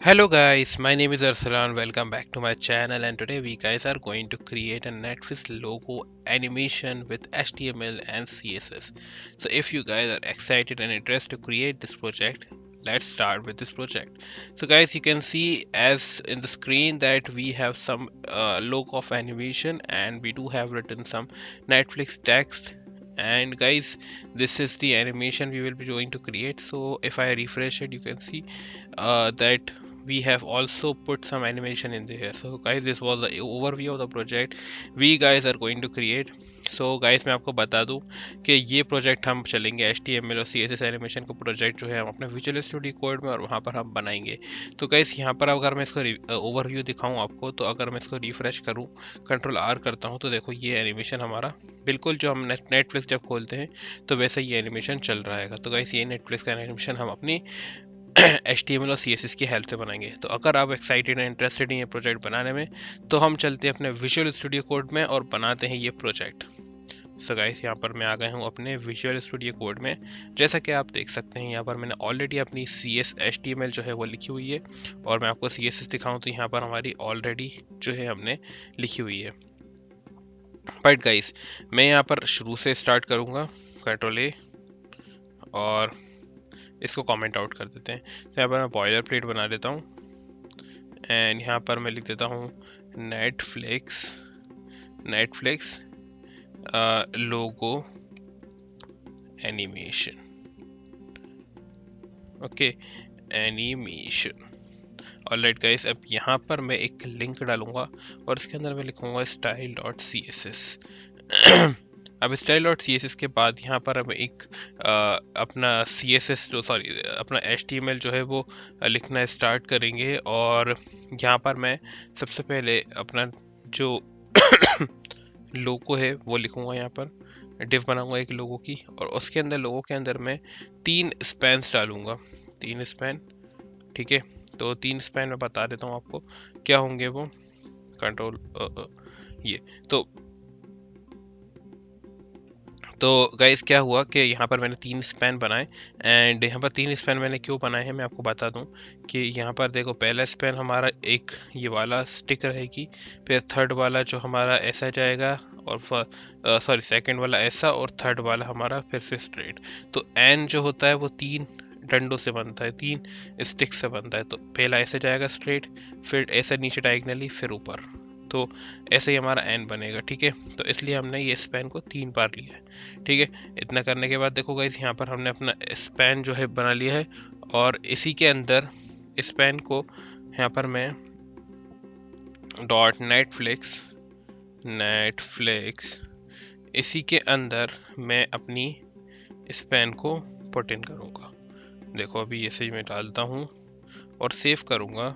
Hello guys, my name is Arsalan. Welcome back to my channel, and today we guys are going to create a Netflix logo animation with HTML and CSS. So if you guys are excited and interested to create this project, let's start with this project. So guys, you can see as in the screen that we have some logo of animation, and we do have written some Netflix text. And guys, this is the animation we will be going to create. So if I refresh it, you can see that we have also put some animation in there. So guys, this was the overview of the project we guys are going to create. So guys मैं आपको बता दूं कि ये project हम चलेंगे HTML और CSS animation का प्रोजेक्ट जो है हम अपने विजुअल स्टूडियो कोड में और वहाँ पर हम बनाएंगे। तो गाइस यहाँ पर अगर मैं इसको ओवरव्यू दिखाऊं आपको, तो अगर मैं इसको रिफ्रेश करूं, कंट्रोल R करता हूं, तो देखो ये एनिमेशन हमारा बिल्कुल जो हम नेटफ्लिक्स जब खोलते हैं तो वैसा ही एनिमेशन चल रहा है। तो गाइस ये नेटफ्लिक्स का एनिमेशन हम अपनी HTML और CSS की हेल्प से बनाएंगे। तो अगर आप एक्साइटेड एंड इंटरेस्टेड हैं ये प्रोजेक्ट बनाने में, तो हम चलते हैं अपने विजुअल स्टूडियो कोड में और बनाते हैं ये प्रोजेक्ट। सो गाइस, यहाँ पर मैं आ गया हूँ अपने विजुअल स्टूडियो कोड में। जैसा कि आप देख सकते हैं, यहाँ पर मैंने ऑलरेडी अपनी HTML जो है वो लिखी हुई है, और मैं आपको CSS दिखाऊँ तो यहाँ पर हमारी ऑलरेडी जो है हमने लिखी हुई है। बट गाइस, मैं यहाँ पर शुरू से स्टार्ट करूँगा, कंट्रोल A, और इसको कमेंट आउट कर देते हैं। तो यहाँ पर मैं बॉयलर प्लेट बना देता हूँ, एंड यहाँ पर मैं लिख देता हूँ Netflix logo animation. Okay, animation. Alright guys, अब यहाँ पर मैं एक लिंक डालूंगा और इसके अंदर मैं लिखूंगा style.css। अब style.css के बाद यहाँ पर अब एक अपना CSS जो अपना HTML जो है वो लिखना स्टार्ट करेंगे। और यहाँ पर मैं सबसे पहले अपना जो लोगो है वो लिखूंगा। यहाँ पर डिव बनाऊंगा एक लोगो की, और उसके अंदर लोगो के अंदर मैं 3 स्पैन्स डालूंगा, 3 स्पैन। ठीक है, तो 3 स्पैन में बता देता हूँ आपको क्या होंगे वो। कंट्रोल ये तो गाइस, क्या हुआ कि यहाँ पर मैंने 3 स्पैन बनाए, एंड यहाँ पर 3 स्पैन मैंने क्यों बनाए हैं मैं आपको बता दूँ कि यहाँ पर देखो, पहला स्पैन हमारा एक ये वाला स्टिक रहेगी, फिर थर्ड वाला जो हमारा ऐसा जाएगा, और सेकंड वाला ऐसा, और थर्ड वाला हमारा फिर से स्ट्रेट। तो एन जो होता है वो 3 डंडों से बनता है, 3 स्टिक से बनता है। तो पहला ऐसे जाएगा स्ट्रेट, फिर ऐसे नीचे डायगनली, फिर ऊपर। तो ऐसे ही हमारा एन बनेगा। ठीक है, तो इसलिए हमने ये स्पैन को 3 बार लिया है। ठीक है, इतना करने के बाद देखो गाइस, यहाँ पर हमने अपना स्पैन जो है बना लिया है, और इसी के अंदर स्पैन को यहाँ पर मैं डॉट नेटफ्लिक्स इसी के अंदर मैं अपनी स्पैन को पुट इन करूँगा। देखो अभी ऐसे ही मैं डालता हूँ और सेव करूँगा,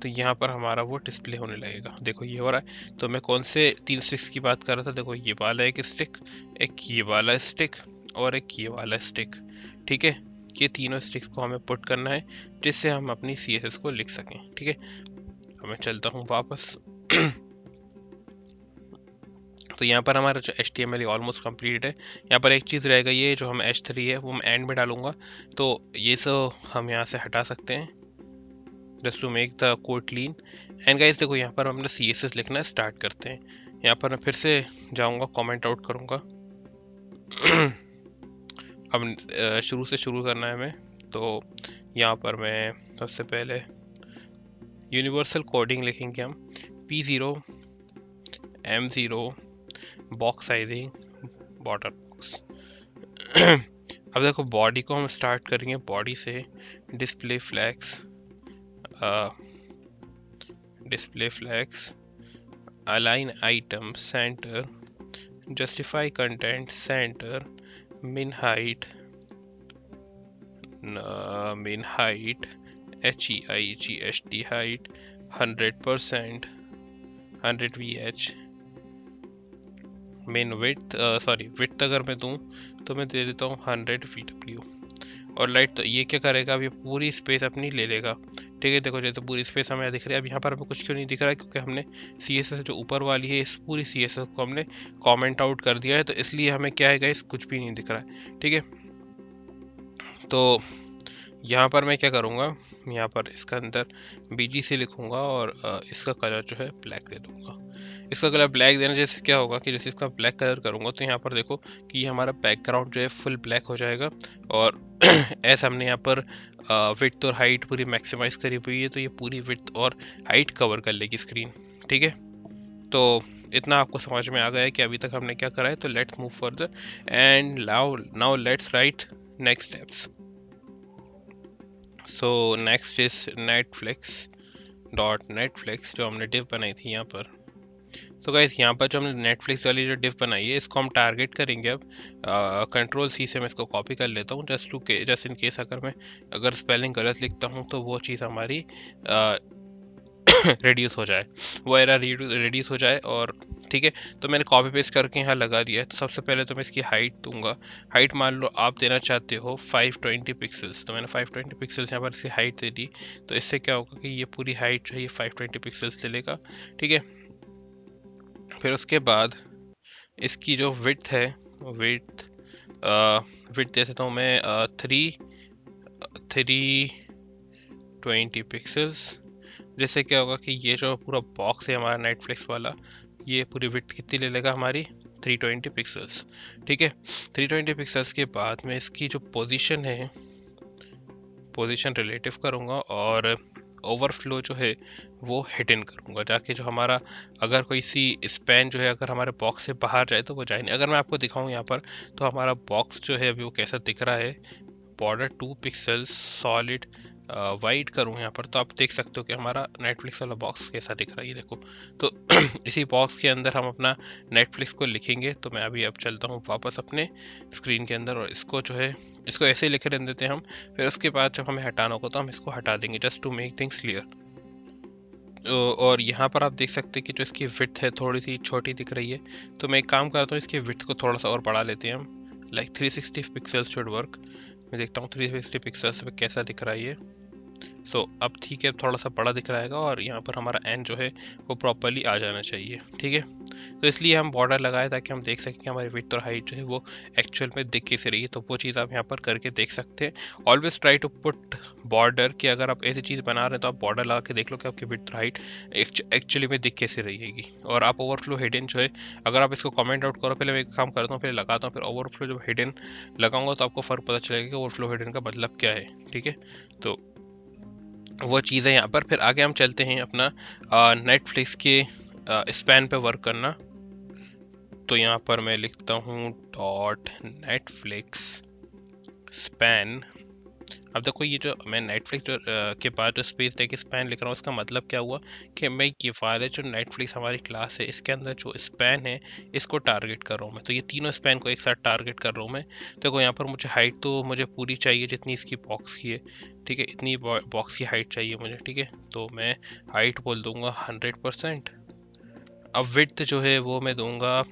तो यहाँ पर हमारा वो डिस्प्ले होने लगेगा। देखो ये हो रहा है। तो मैं कौन से 3 स्टिक्स की बात कर रहा था, देखो ये वाला एक स्टिक, एक ये वाला स्टिक, और एक ये वाला स्टिक। ठीक है, ये तीनों स्टिक्स को हमें पुट करना है, जिससे हम अपनी CSS को लिख सकें। ठीक है, अब मैं चलता हूँ वापस। तो यहाँ पर हमारा जो HTML ऑलमोस्ट कंप्लीट है। यहाँ पर एक चीज़ रहेगा, ये जो हम H3 है वो मैं एंड में डालूंगा, तो ये सब हम यहाँ से हटा सकते हैं, just to make the code clean. And guys देखो, यहाँ पर हम अपना CSS लिखना स्टार्ट करते हैं। यहाँ पर मैं फिर से जाऊँगा, कमेंट आउट करूँगा। अब शुरू से शुरू करना है हमें। तो यहाँ पर मैं सबसे पहले यूनिवर्सल कोडिंग लिखेंगे हम, P0 M0 box sizing border box. अब देखो, बॉडी को हम स्टार्ट करेंगे बॉडी से, display flags, align item centre, justify content centre, min height HEIGHT height 100%, 100 VH। Main width अगर मैं दूं तो मैं दे देता हूँ 100 VW। और लाइट, तो ये क्या करेगा, अब ये पूरी स्पेस अपनी ले लेगा। ठीक है, देखो जैसे पूरी स्पेस हमें दिख रही है। अब यहाँ पर हमें कुछ क्यों नहीं दिख रहा है, क्योंकि हमने CSS जो ऊपर वाली है, इस पूरी CSS को हमने कमेंट आउट कर दिया है, तो इसलिए हमें क्या है गाइस, कुछ भी नहीं दिख रहा है। ठीक है, तो यहाँ पर मैं क्या करूँगा, यहाँ पर इसका अंदर BGC लिखूँगा और इसका कलर जो है ब्लैक दे दूँगा। इसका कलर ब्लैक देने जैसे क्या होगा कि जैसे इसका ब्लैक कलर करूँगा तो यहाँ पर देखो कि ये हमारा बैकग्राउंड जो है फुल ब्लैक हो जाएगा। और ऐसा हमने यहाँ पर विड्थ और हाइट पूरी मैक्सिमाइज करी हुई है, तो ये पूरी विड्थ और हाइट कवर कर लेगी स्क्रीन। ठीक है, तो इतना आपको समझ में आ गया है कि अभी तक हमने क्या करा है। तो let's move further and now let's write next steps. So next is Netflix जो हमने डिव बनाई थी यहाँ पर। तो गाइस यहाँ पर जो हमने नेटफ्लिक्स वाली जो डिव बनाई है इसको हम टारगेट करेंगे अब। कंट्रोल C से मैं इसको कॉपी कर लेता हूँ जस्ट इन केस अगर स्पेलिंग गलत लिखता हूँ तो वो चीज़ हमारी रिड्यूस हो जाए, वो एरर रिड्यूस हो जाए। और ठीक है, तो मैंने कॉपी पेस्ट करके यहाँ लगा दिया है। तो सबसे पहले तो मैं इसकी हाइट दूंगा। हाइट मान लो आप देना चाहते हो 520 पिक्सल्स, तो मैंने 520 पिक्सल्स यहाँ पर इसकी हाइट दे दी। तो इससे क्या होगा कि ये पूरी हाइट जो है ये 520 पिक्सल्स ले लेगा। ठीक है, फिर उसके बाद इसकी जो विड्थ है, विड्थ दे देता हूँ मैं 320 पिक्सल्स। जिससे क्या होगा कि ये जो पूरा बॉक्स है हमारा नेटफ्लिक्स वाला, ये पूरी विड्थ कितनी ले लेगा हमारी 320 पिक्सल्स। ठीक है, 320 पिक्सल्स के बाद में इसकी जो पोजीशन है, पोजीशन रिलेटिव करूँगा और ओवरफ्लो जो है वो हिडन करूँगा, जाके जो हमारा अगर कोई सी स्पैन जो है अगर हमारे बॉक्स से बाहर जाए तो वो जाए नहीं। अगर मैं आपको दिखाऊँ यहाँ पर तो हमारा बॉक्स जो है अभी वो कैसा दिख रहा है। बॉर्डर 2 पिक्सल्स सॉलिड वाइट करूँ यहाँ पर तो आप देख सकते हो कि हमारा नेटफ्लिक्स वाला बॉक्स कैसा दिख रहा है, ये देखो। तो इसी बॉक्स के अंदर हम अपना नेटफ्लिक्स को लिखेंगे। तो मैं अभी अब चलता हूँ वापस अपने स्क्रीन के अंदर और इसको जो है इसको ऐसे ही लिखे रहने देते हैं हम। फिर उसके बाद जब हमें हटाना होगा तो हम इसको हटा देंगे just to make things clear. और यहाँ पर आप देख सकते हैं कि जो इसकी विड्थ है थोड़ी सी छोटी दिख रही है। तो मैं एक काम करता हूँ, इसकी विड्थ को थोड़ा सा और बढ़ा लेते हैं हम, लाइक 360 पिक्सल्स शुड वर्क। मैं देखता हूँ 360 पिक्सल्स पे कैसा दिख रहा है ये। सो अब ठीक है, थोड़ा सा बड़ा दिख रहा है और यहाँ पर हमारा एन जो है वो प्रॉपरली आ जाना चाहिए। ठीक है, तो इसलिए हम बॉर्डर लगाए ताकि हम देख सकें कि हमारी विड्थ और हाइट जो है वो एक्चुअल में दिख कैसे रही है। तो वो चीज़ आप यहाँ पर करके देख सकते हैं। Always try to put border, कि अगर आप ऐसी चीज़ बना रहे हैं तो आप बॉर्डर लगा के देख लो कि आपकी विड्थ और हाइट एक्चुअली में दिख कैसे रहेगी। और आप ओवरफ्लो हिडन जो है, अगर आप इसको कमेंट आउट करो, पहले मैं एक काम करता हूँ, फिर लगाता हूँ, फिर ओवरफ्लो जब हिडन लगाऊंगा तो आपको फ़र्क पता चलेगा कि ओवरफ्लो हिडन का मतलब क्या है। ठीक है, तो वो चीज़ है यहाँ पर। फिर आगे हम चलते हैं अपना नेटफ्लिक्स के स्पैन पे वर्क करना। तो यहाँ पर मैं लिखता हूँ डॉट नेटफ्लिक्स स्पैन। अब देखो ये जो मैं नेटफ्लिक्स जो के बाद जो स्पेस देके स्पैन लिख रहा हूँ, इसका मतलब क्या हुआ कि मैं ये वाले जो नेटफ्लिक्स हमारी क्लास है इसके अंदर जो स्पैन है इसको टारगेट कर रहा हूँ मैं। तो ये तीनों स्पैन को एक साथ टारगेट कर रहा हूँ मैं। देखो यहाँ पर मुझे हाइट तो मुझे पूरी चाहिए जितनी इसकी बॉक्स की है। ठीक है, इतनी बॉक्स की हाइट चाहिए मुझे। ठीक है, तो मैं हाइट बोल दूंगा 100%। अब विड्थ जो है वो मैं दूंगा,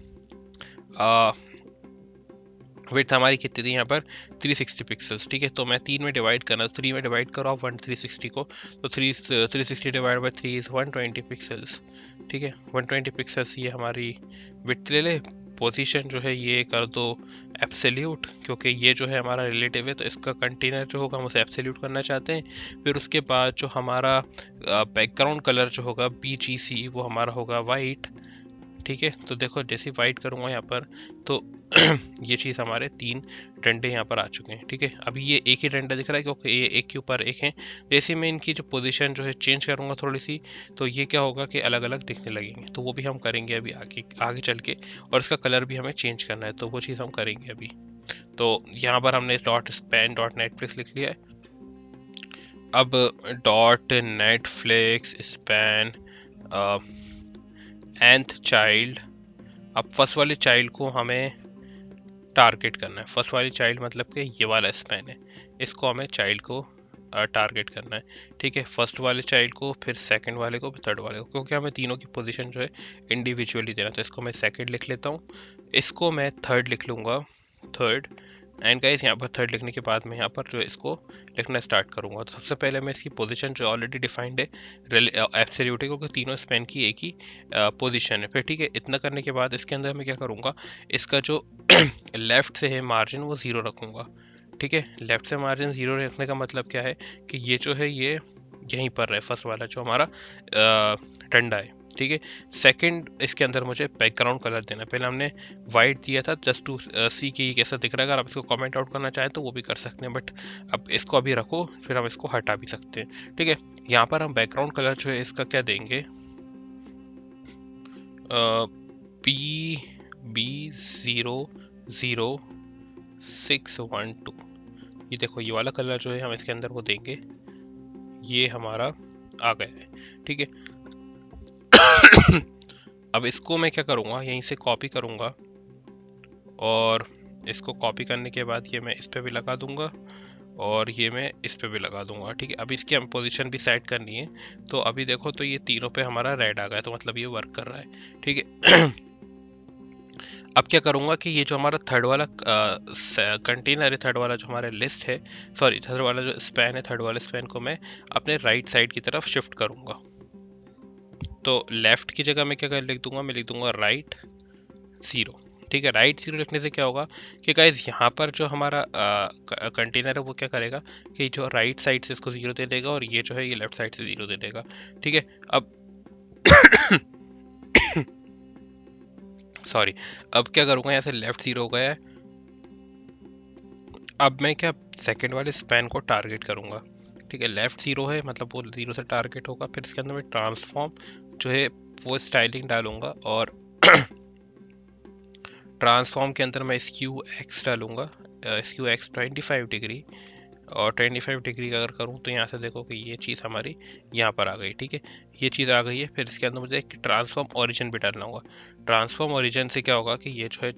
विड्थ हमारी कितनी थी यहाँ पर 360 पिक्सल्स। ठीक है, तो मैं 3 में डिवाइड करना, 3 में डिवाइड करो आप 360 को, तो 360 डिवाइड बाई 3 इज़ 120 पिक्सल्स। ठीक है, 120 पिक्सल्स ये हमारी विड्थ ले ले। पोजीशन जो है ये कर दो एब्सोल्यूट, क्योंकि ये जो है हमारा रिलेटिव है तो इसका कंटेनर जो होगा हम उसे एब्सोल्यूट करना चाहते हैं। फिर उसके बाद जो हमारा बैकग्राउंड कलर जो होगा BGC वो हमारा होगा वाइट। ठीक है, तो देखो जैसे वाइट करूँगा यहाँ पर तो ये चीज़ हमारे 3 डंडे यहाँ पर आ चुके हैं। ठीक है, अभी ये एक ही डंडा दिख रहा है क्योंकि ये एक के ऊपर एक है। जैसे मैं इनकी जो पोजीशन जो है चेंज करूँगा थोड़ी सी, तो ये क्या होगा कि अलग अलग दिखने लगेंगे। तो वो भी हम करेंगे अभी आगे आगे चल के। और इसका कलर भी हमें चेंज करना है, तो वो चीज़ हम करेंगे अभी। तो यहाँ पर हमने डॉट स्पैन डॉट नेटफ्लिक्स लिख लिया है। अब dot Netflix span nth child, अब फर्स्ट वाले चाइल्ड को हमें टारगेट करना है। फर्स्ट वाली चाइल्ड मतलब कि ये वाला स्पैन है, इसको हमें चाइल्ड को टारगेट करना है। ठीक है, फर्स्ट वाले चाइल्ड को, फिर सेकंड वाले को, फिर थर्ड वाले को, क्योंकि हमें तीनों की पोजीशन जो है इंडिविजुअली देना। तो इसको मैं सेकंड लिख लेता हूँ, इसको मैं थर्ड लिख लूँगा, थर्ड। एंड गाइस यहाँ पर थर्ड लिखने के बाद मैं यहाँ पर जो इसको लिखना स्टार्ट करूँगा। तो सबसे पहले मैं इसकी पोजीशन जो ऑलरेडी डिफाइंड है एब्सोल्यूट है, क्योंकि तीनों स्पैन की एक ही पोजीशन है। फिर ठीक है, इतना करने के बाद इसके अंदर मैं क्या करूँगा, इसका जो लेफ़्ट से है मार्जिन वो 0 रखूँगा। ठीक है, लेफ्ट से मार्जिन 0 रखने का मतलब क्या है कि ये जो है ये यहीं पर है, फर्स्ट वाला जो हमारा डंडा है। ठीक है, सेकंड इसके अंदर मुझे बैकग्राउंड कलर देना है। पहले हमने वाइट दिया था जस्ट टू सी कि ये कैसा दिख रहा है। अगर आप इसको कमेंट आउट करना चाहें तो वो भी कर सकते हैं, बट अब इसको अभी रखो, फिर हम इसको हटा भी सकते हैं। ठीक है, यहाँ पर हम बैकग्राउंड कलर जो है इसका क्या देंगे, PB00612। ये देखो, ये वाला कलर जो है हम इसके अंदर वो देंगे, ये हमारा आ गया है। ठीक है, अब इसको मैं क्या करूँगा, यहीं से कॉपी करूँगा और इसको कॉपी करने के बाद ये मैं इस पर भी लगा दूंगा और ये मैं इस पे भी लगा दूंगा। ठीक है, अब इसकी हम पोजीशन भी सेट करनी है। तो अभी देखो, तो ये तीनों पे हमारा रेड आ गया, तो मतलब ये वर्क कर रहा है। ठीक है, अब क्या करूँगा कि ये जो हमारा थर्ड वाला कंटेनर है, थर्ड वाला जो हमारा लिस्ट है, सॉरी थर्ड वाला जो स्पैन है, थर्ड वाले स्पैन को मैं अपने राइट साइड की तरफ शिफ्ट करूँगा। तो लेफ्ट की जगह मैं क्या लिख दूंगा, मैं लिख दूंगा राइट 0। ठीक है, राइट 0 लिखने से क्या होगा कि गाइज यहाँ पर जो हमारा कंटेनर है वो क्या करेगा कि जो राइट साइड से इसको 0 दे देगा और ये जो है ये लेफ्ट साइड से 0 दे देगा। ठीक है, अब सॉरी, अब क्या करूँगा, यहाँ से लेफ्ट 0 हो गया है। अब मैं क्या सेकंड वाले स्पैन को टारगेट करूँगा। ठीक है, लेफ्ट 0 है मतलब वो 0 से टारगेट होगा। फिर इसके अंदर मैं ट्रांसफॉर्म जो है वो स्टाइलिंग डालूंगा और ट्रांसफॉर्म के अंदर मैं स्क्यू एक्स डालूंगा, स्क्यू एक्स 25 डिग्री, और 25 डिग्री का अगर करूँ तो यहाँ से देखो कि ये चीज़ हमारी यहाँ पर आ गई। ठीक है, ये चीज़ आ गई है। फिर इसके अंदर मुझे एक ट्रांसफॉर्म ओरिजिन भी डालना होगा। ट्रांसफॉर्म ओरिजिन से क्या होगा कि ये जो है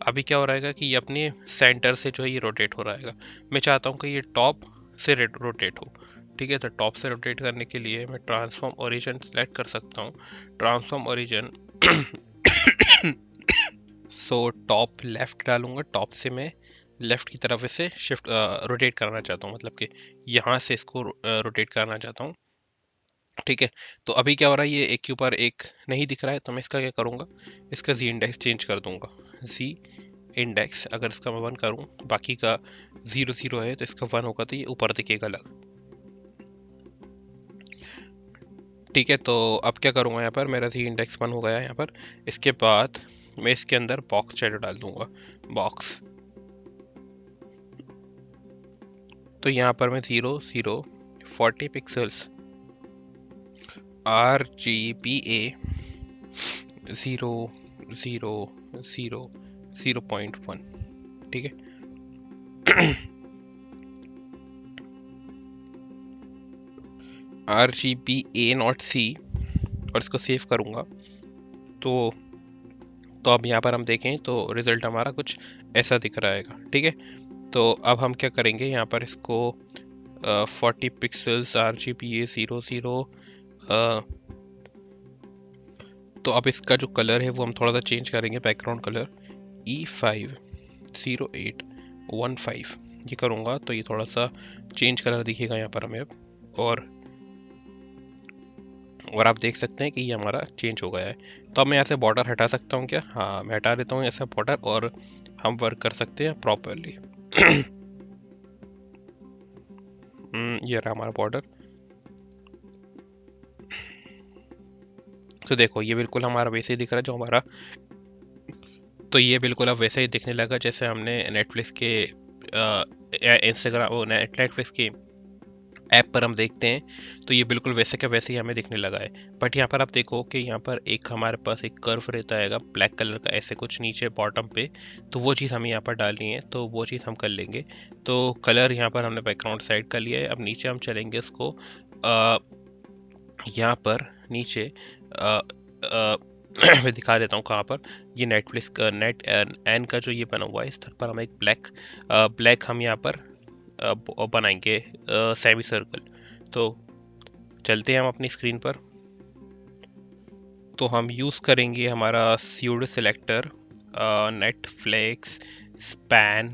अभी क्या हो रहा है कि ये अपने सेंटर से जो है ये रोटेट हो रहा है। मैं चाहता हूँ कि ये टॉप से रोटेट हो। ठीक है, तो टॉप से रोटेट करने के लिए मैं ट्रांसफॉर्म ओरिजिन सेलेक्ट कर सकता हूँ। Transform origin so top left डालूंगा, टॉप से मैं लेफ्ट की तरफ इसे शिफ्ट रोटेट करना चाहता हूँ, मतलब कि यहाँ से इसको रोटेट करना चाहता हूँ। ठीक है, तो अभी क्या हो रहा है, ये एक के ऊपर एक नहीं दिख रहा है, तो मैं इसका क्या करूँगा, इसका जी इंडेक्स चेंज कर दूंगा। जी इंडेक्स अगर इसका मैं 1 करूँ, बाकी का 0 0 है, तो इसका 1 होगा तो ये ऊपर दिखेगा अलग। ठीक है, तो अब क्या करूँगा, यहाँ पर मेरा जी इंडेक्स 1 हो गया है यहाँ पर। इसके बाद मैं इसके अंदर बॉक्स शेडो डाल दूंगा, बॉक्स। तो यहाँ पर मैं 0 0 40 पिक्सल्स RGBA 0 0 0 0.1। ठीक है, RGBA0C और इसको सेव करूँगा। तो अब यहाँ पर हम देखें तो रिज़ल्ट हमारा कुछ ऐसा दिख रहा है। ठीक है, तो अब हम क्या करेंगे, यहाँ पर इसको 40 पिक्सल्स RGBA 0 0। तो अब इसका जो कलर है वो हम थोड़ा सा चेंज करेंगे, बैकग्राउंड कलर E50815 ये करूँगा तो ये थोड़ा सा चेंज कलर दिखेगा यहाँ पर हमें अब। और आप देख सकते हैं कि ये हमारा चेंज हो गया है। तो अब मैं यहाँ से बॉर्डर हटा सकता हूँ क्या, हाँ मैं हटा देता हूँ ऐसा बॉर्डर, और हम वर्क कर सकते हैं प्रॉपरली। ये रहा हमारा बॉर्डर। तो देखो ये बिल्कुल हमारा वैसे ही दिख रहा है जो हमारा, तो ये बिल्कुल अब वैसे ही दिखने लगा जैसे हमने नेटफ्लिक्स के इंस्टाग्राम नेटफ्लिक्स के ऐप पर हम देखते हैं, तो ये बिल्कुल वैसे का वैसे ही हमें दिखने लगा है। बट यहाँ पर आप देखो कि यहाँ पर एक हमारे पास एक कर्व रहता है ब्लैक कलर का ऐसे कुछ नीचे बॉटम पे, तो वो चीज़ हमें यहाँ पर डालनी है, तो वो चीज़ हम कर लेंगे। तो कलर यहाँ पर हमने बैकग्राउंड साइड कर लिया है। अब नीचे हम चलेंगे इसको यहाँ पर नीचे मैं दिखा देता हूँ कहाँ पर, ये नेटफ्लिक्स का नेट एन का जो ये बना हुआ है, इस पर हम एक ब्लैक हम यहाँ पर बनाएंगे सेमी सर्कल। तो चलते हैं हम अपनी स्क्रीन पर। तो हम यूज़ करेंगे हमारा pseudo selector Netflix span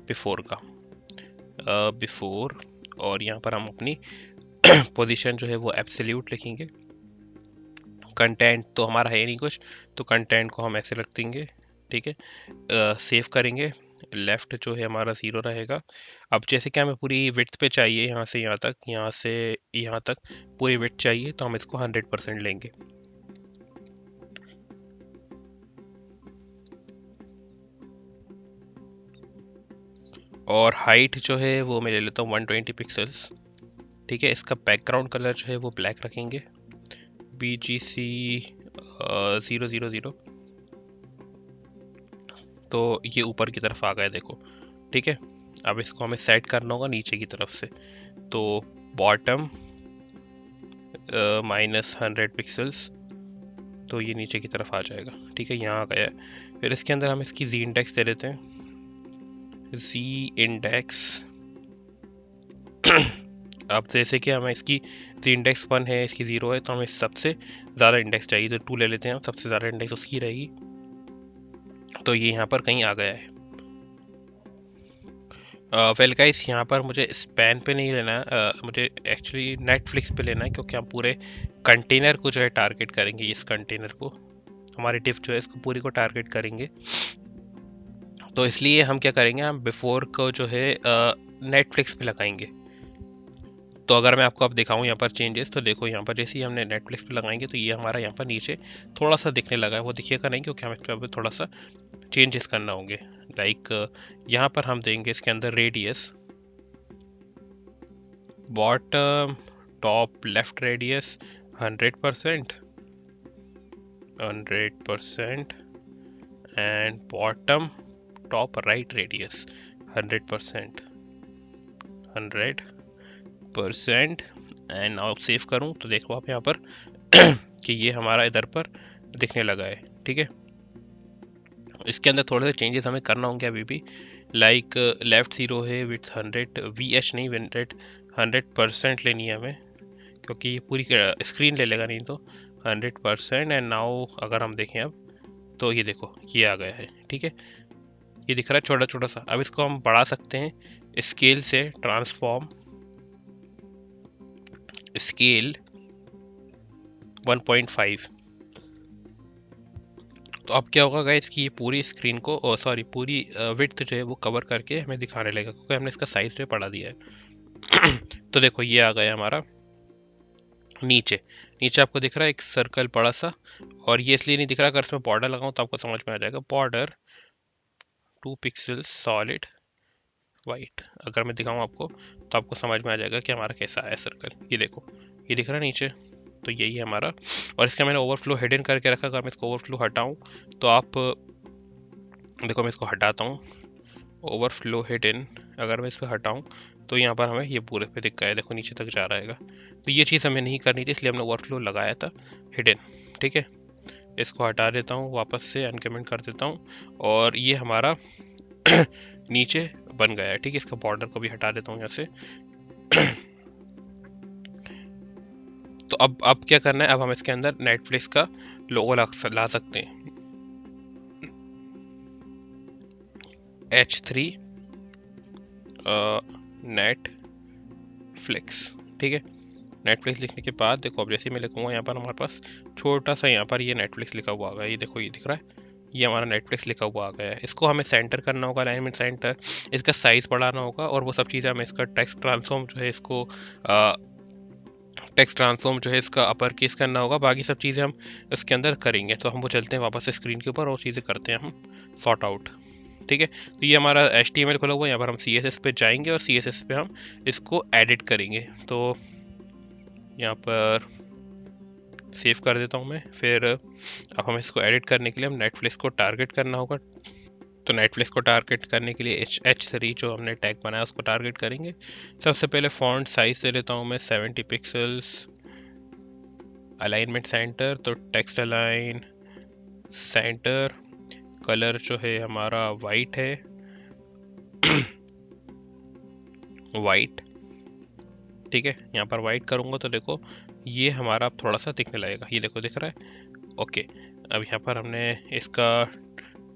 before का बिफोर, और यहाँ पर हम अपनी पोजीशन जो है वो एब्सोल्यूट लिखेंगे। कंटेंट तो हमारा है नहीं कुछ, तो कंटेंट को हम ऐसे रख देंगे। ठीक है, सेव करेंगे लेफ़्ट जो है हमारा 0 रहेगा। अब जैसे कि हमें पूरी विड्थ पे चाहिए, यहाँ से यहाँ तक, यहाँ से यहाँ तक पूरी विड्थ चाहिए, तो हम इसको 100% लेंगे। और हाइट जो है वो मैं ले लेता हूँ 120 पिक्सल्स। ठीक है, इसका बैकग्राउंड कलर जो है वो ब्लैक रखेंगे, BGC 000। तो ये ऊपर की तरफ आ गया देखो। ठीक है, अब इसको हमें सेट करना होगा नीचे की तरफ से। तो बॉटम -100 पिक्सल्स, तो ये नीचे की तरफ आ जाएगा। ठीक है, यहाँ आ गया है। फिर इसके अंदर हम इसकी जी इंडेक्स दे देते हैं, जी इंडेक्स। अब जैसे कि हमें इसकी जी इंडेक्स 1 है, इसकी 0 है, तो हमें सबसे ज़्यादा इंडेक्स चाहिए, तो 2 ले लेते हैं हम, सबसे ज़्यादा इंडेक्स उसकी रहेगी। तो ये यहाँ पर कहीं आ गया है। वेल गाइस, यहाँ पर मुझे स्पैन पे नहीं लेना है, मुझे एक्चुअली नेटफ्लिक्स पे लेना है, क्योंकि हम पूरे कंटेनर को जो है टारगेट करेंगे। इस कंटेनर को, हमारी डिफ जो है इसको पूरी को टारगेट करेंगे। तो इसलिए हम क्या करेंगे, हम बिफोर को जो है नेटफ्लिक्स पे लगाएंगे। तो अगर मैं आपको अब दिखाऊं यहाँ पर चेंजेस, तो देखो यहाँ पर जैसे ही हमने नेटफ्लिक्स पे लगाएंगे तो ये हमारा यहाँ पर नीचे थोड़ा सा दिखने लगा है। वो दिखेगा नहीं, क्योंकि हमें इस पर थोड़ा सा चेंजेस करना होंगे। लाइक यहाँ पर हम देंगे इसके अंदर radius, bottom top left radius 100%, and bottom top right radius 100%। And now save करूं तो देखो आप यहाँ पर कि ये हमारा इधर पर दिखने लगा है। ठीक है, इसके अंदर थोड़े से चेंजेस हमें करना होंगे अभी भी। लाइक लेफ्ट 0 है, विड्थ 100, VH नहीं 100% लेनी है हमें, क्योंकि ये पूरी स्क्रीन ले लेगा नहीं तो 100%। एंड नाउ अगर हम देखें अब, तो ये देखो ये आ गया है। ठीक है, ये दिख रहा है छोटा छोटा सा। अब इसको हम बढ़ा सकते हैं स्केल से, ट्रांसफॉर्म स्केल 1.5। तो अब क्या होगा गाइस कि ये पूरी स्क्रीन को, सॉरी पूरी विड्थ जो है वो कवर करके हमें दिखाने लगेगा, क्योंकि हमने इसका साइज जो है बढ़ा दिया है। तो देखो ये आ गया हमारा नीचे। नीचे आपको दिख रहा है एक सर्कल बड़ा सा, और ये इसलिए नहीं दिख रहा, अगर इसमें बॉर्डर लगाऊं तो आपको समझ में आ जाएगा। बॉर्डर 2 पिक्सल्स सॉलिड वाइट, अगर मैं दिखाऊं आपको तो आपको समझ में आ जाएगा कि हमारा कैसा है सर्कल। ये देखो ये दिख रहा है नीचे, तो यही है हमारा। और इसका मैंने ओवरफ्लो हिडन करके रखा। अगर मैं इसको ओवरफ्लो हटाऊं तो आप देखो, मैं इसको हटाता हूँ, ओवरफ्लो हिडन अगर मैं इसको हटाऊं तो यहाँ पर हमें ये पूरे पे दिख गया है, देखो नीचे तक जा रहेगा। तो ये चीज़ हमें नहीं करनी थी, इसलिए हमने ओवरफ्लो लगाया था हिडन। ठीक है, इसको हटा देता हूँ, वापस से अनकमेंट कर देता हूँ, और ये हमारा नीचे बन गया है। ठीक है, इसका बॉर्डर को भी हटा देता हूँ यहाँ से। तो अब क्या करना है, अब हम इसके अंदर नेटफ्लिक्स का लोगो ला सकते हैं, H3 नेटफ्लिक्स। ठीक है, नेटफ्लिक्स लिखने के बाद देखो, अब जैसे मैं लिखूँगा यहाँ पर हमारे पास छोटा सा यहाँ पर ये नेटफ्लिक्स लिखा हुआ आ गया। ये देखो ये दिख रहा है, ये हमारा नेटफ्लिक्स लिखा हुआ आ गया है। इसको हमें सेंटर करना होगा, अलाइनमेंट सेंटर, इसका साइज़ बढ़ाना होगा, और वो सब चीज़ें हमें इसका टेक्स्ट ट्रांसफॉर्म जो है इसको टेक्स्ट ट्रांसफॉर्म जो है इसका अपर केस करना होगा। बाकी सब चीज़ें हम इसके अंदर करेंगे। तो हम वो चलते हैं वापस से स्क्रीन के ऊपर और चीज़ें करते हैं हम सॉर्ट आउट। ठीक है, तो ये हमारा HTML खुला हुआ है, यहाँ पर हम CSS पे जाएंगे और CSS पे हम इसको एडिट करेंगे। तो यहाँ पर सेव कर देता हूँ मैं। फिर अब हम इसको एडिट करने के लिए हम नेटफ्लिक्स को टारगेट करना होगा। तो नेटफ्लिक्स को टारगेट करने के लिए H3 जो हमने टैग बनाया उसको टारगेट करेंगे। सबसे पहले फॉन्ट साइज दे लेता हूँ मैं 70 पिक्सल्स। अलाइनमेंट सेंटर, तो टेक्स्ट अलाइन सेंटर। कलर जो है हमारा वाइट है, वाइट। ठीक है, यहाँ पर वाइट करूँगा तो देखो ये हमारा अब थोड़ा सा दिखने लगेगा। ये देखो दिख रहा है। ओके, अब यहाँ पर हमने इसका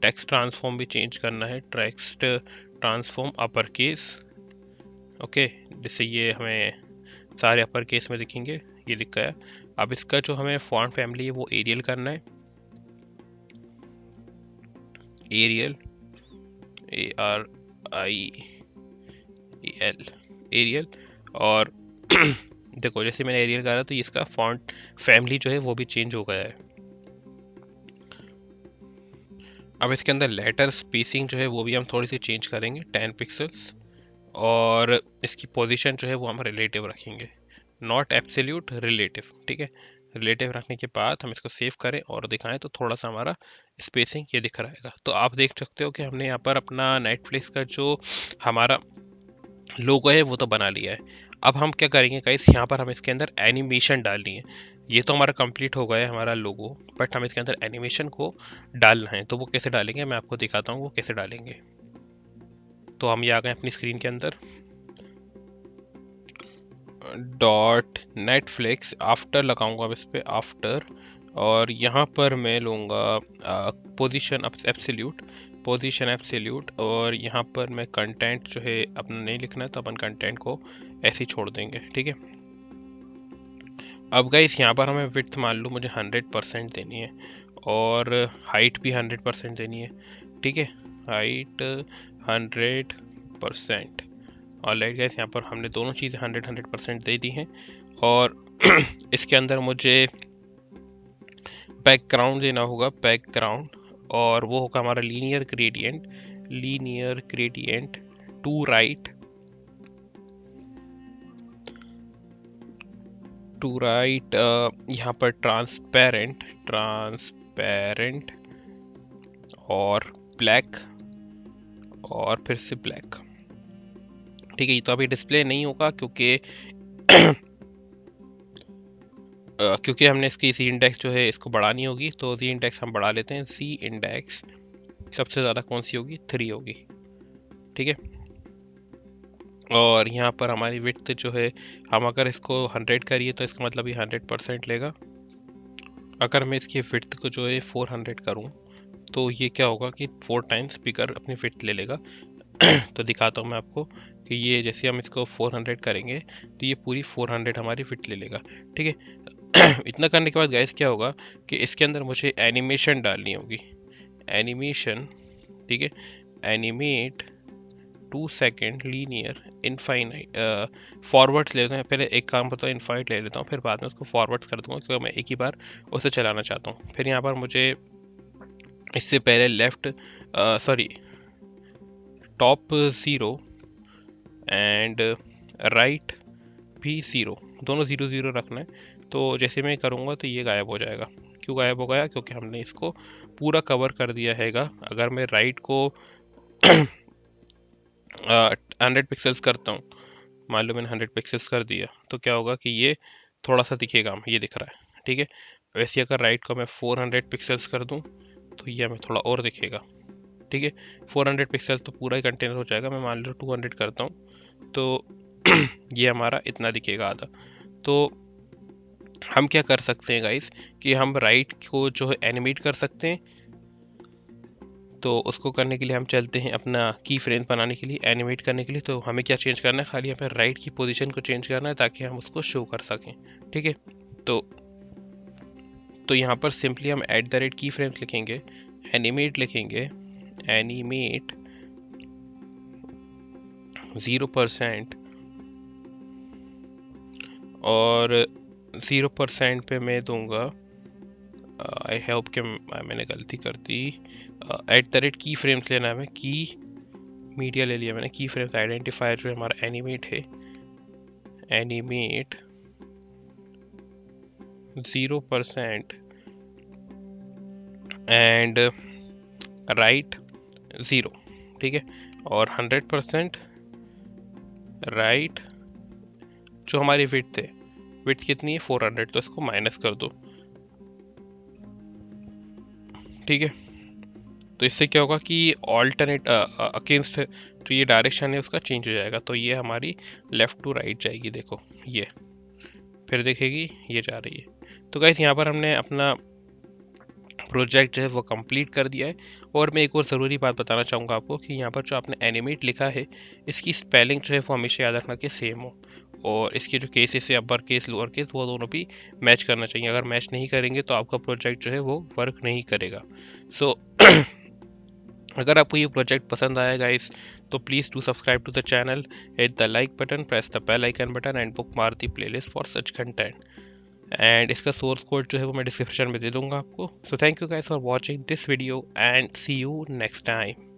टेक्स्ट ट्रांसफॉर्म भी चेंज करना है, text transform upper case. Okay, जिससे ये हमें सारे अपर केस में दिखेंगे। ये दिख गया। अब इसका जो हमें फॉन्ट फैमिली है वो एरियल करना है, एरियल ARIEL, एरियल। और देखो जैसे मैंने एरियल करा तो इसका फॉन्ट फैमिली जो है वो भी चेंज हो गया है। अब इसके अंदर लेटर स्पेसिंग जो है वो भी हम थोड़ी सी चेंज करेंगे, 10 पिक्सल्स। और इसकी पोजीशन जो है वो हम रिलेटिव रखेंगे, नॉट एब्सोल्यूट, रिलेटिव। ठीक है, रिलेटिव रखने के बाद हम इसको सेव करें और दिखाएं तो थोड़ा सा हमारा स्पेसिंग ये दिख रहेगा। तो आप देख सकते हो कि हमने यहाँ पर अपना नेटफ्लिक्स का जो हमारा लोगो है वो तो बना लिया है। अब हम क्या करेंगे गाइस, यहाँ पर हम इसके अंदर एनिमेशन डालनी है। ये तो हमारा कंप्लीट हो गया है हमारा लोगो, बट हम इसके अंदर एनिमेशन को डालना है। तो वो कैसे डालेंगे मैं आपको दिखाता हूँ वो कैसे डालेंगे। तो हम ये आ गए अपनी स्क्रीन के अंदर, डॉट नेटफ्लिक्स, आफ्टर लगाऊंगा अब इस पर आफ्टर। और यहाँ पर मैं लूँगा पोजीशन एब्सोल्यूट, पोजीशन एब्सोल्यूट। और यहाँ पर मैं कंटेंट जो है अपना नहीं लिखना है तो अपन कंटेंट को ऐसे ही छोड़ देंगे। ठीक है, अब गाइस यहाँ पर हमें विड्थ मान लो मुझे 100% देनी है और हाइट भी 100% देनी है। ठीक है, हाइट 100%। ऑलराइट गाइस, यहाँ पर हमने दोनों चीज़ें 100% दे दी हैं। और इसके अंदर मुझे बैकग्राउंड देना होगा, बैकग्राउंड। और वो होगा हमारा linear gradient, linear gradient to right, to right. यहाँ पर ट्रांसपेरेंट, ट्रांसपेरेंट और ब्लैक, और फिर से ब्लैक। ठीक है, ये तो अभी डिस्प्ले नहीं होगा क्योंकि क्योंकि हमने इसकी सी इंडेक्स जो है इसको बढ़ानी होगी। तो सी इंडेक्स हम बढ़ा लेते हैं, सी इंडेक्स सबसे ज़्यादा कौन सी होगी, 3 होगी। ठीक है, और यहाँ पर हमारी विड्थ जो है, हम अगर इसको 100 करिए तो इसका मतलब ये 100% लेगा। अगर मैं इसकी विड्थ को जो है 400 करूँ तो ये क्या होगा कि 4 टाइम्स बिगर अपनी विड्थ ले लेगा। तो दिखाता हूँ मैं आपको कि ये जैसे हम इसको 400 करेंगे तो ये पूरी 400 हमारी विड्थ ले लेगा। ठीक है, इतना करने के बाद गाइस क्या होगा कि इसके अंदर मुझे एनिमेशन डालनी होगी, एनिमेशन। ठीक है, animate 2 second linear infinite, forwards ले लेते हैं। पहले एक काम बताओ, इनफाइनाइट ले लेता हूँ, फिर बाद में उसको फॉरवर्ड्स कर दूंगा क्योंकि मैं एक ही बार उसे चलाना चाहता हूँ। फिर यहाँ पर मुझे इससे पहले left, sorry, top 0 and right भी 0, दोनों 0 0 रखना है। तो जैसे मैं करूँगा तो ये गायब हो जाएगा। क्यों गायब हो गया, क्योंकि हमने इसको पूरा कवर कर दिया हैगा। अगर मैं राइट को 100 पिक्सल्स करता हूँ, मान लो मैंने 100 पिक्सल्स कर दिया, तो क्या होगा कि ये थोड़ा सा दिखेगा, ये दिख रहा है। ठीक है, वैसे अगर राइट को मैं 400 पिक्सल्स कर दूँ तो ये हमें थोड़ा और दिखेगा। ठीक है, 400 पिक्सल्स तो पूरा ही कंटेनर हो जाएगा। मैं मान लो 200 करता हूँ तो ये हमारा इतना दिखेगा आधा। तो हम क्या कर सकते हैं गाइस कि हम राइट को जो है एनिमेट कर सकते हैं। तो उसको करने के लिए हम चलते हैं अपना की फ्रेम बनाने के लिए, एनिमेट करने के लिए। तो हमें क्या चेंज करना है, खाली यहाँ पर राइट की पोजीशन को चेंज करना है ताकि हम उसको शो कर सकें। ठीक है, तो यहाँ पर सिंपली हम @ की फ्रेम्स लिखेंगे, एनिमेट लिखेंगे, एनिमेट 0%, और 0% पे मैं दूंगा, आई होप कि मैंने गलती कर दी, @ की फ्रेम्स लेना है हमें, की मीडिया ले लिया मैंने, की फ्रेम्स आइडेंटिफायर जो हमारा एनिमेट है, एनिमेट 0% एंड राइट 0। ठीक है, और 100% राइट। जो हमारी विड्थ है, विड्थ कितनी है 400, तो इसको माइनस कर दो। ठीक है, तो इससे क्या होगा कि ऑल्टरनेट अगेंस्ट जो ये डायरेक्शन है उसका चेंज हो जाएगा। तो ये हमारी लेफ़्ट टू राइट जाएगी, देखो ये फिर देखेगी ये जा रही है। तो गाइस यहाँ पर हमने अपना प्रोजेक्ट जो है वो कंप्लीट कर दिया है। और मैं एक और ज़रूरी बात बताना चाहूँगा आपको कि यहाँ पर जो आपने एनिमेट लिखा है इसकी स्पेलिंग जो है वो हमेशा याद रखना कि सेम हो, और इसके जो केसेस है अपर केस लोअर केस वो दोनों भी मैच करना चाहिए। अगर मैच नहीं करेंगे तो आपका प्रोजेक्ट जो है वो वर्क नहीं करेगा। सो अगर आपको ये प्रोजेक्ट पसंद आया गाइस, तो please do subscribe to the channel, hit the like button, press the bell icon button and bookmark the playlist for such content. And इसका सोर्स कोड जो है वो मैं डिस्क्रिप्शन में दे दूंगा आपको। So thank you guys for watching this video and see you next time.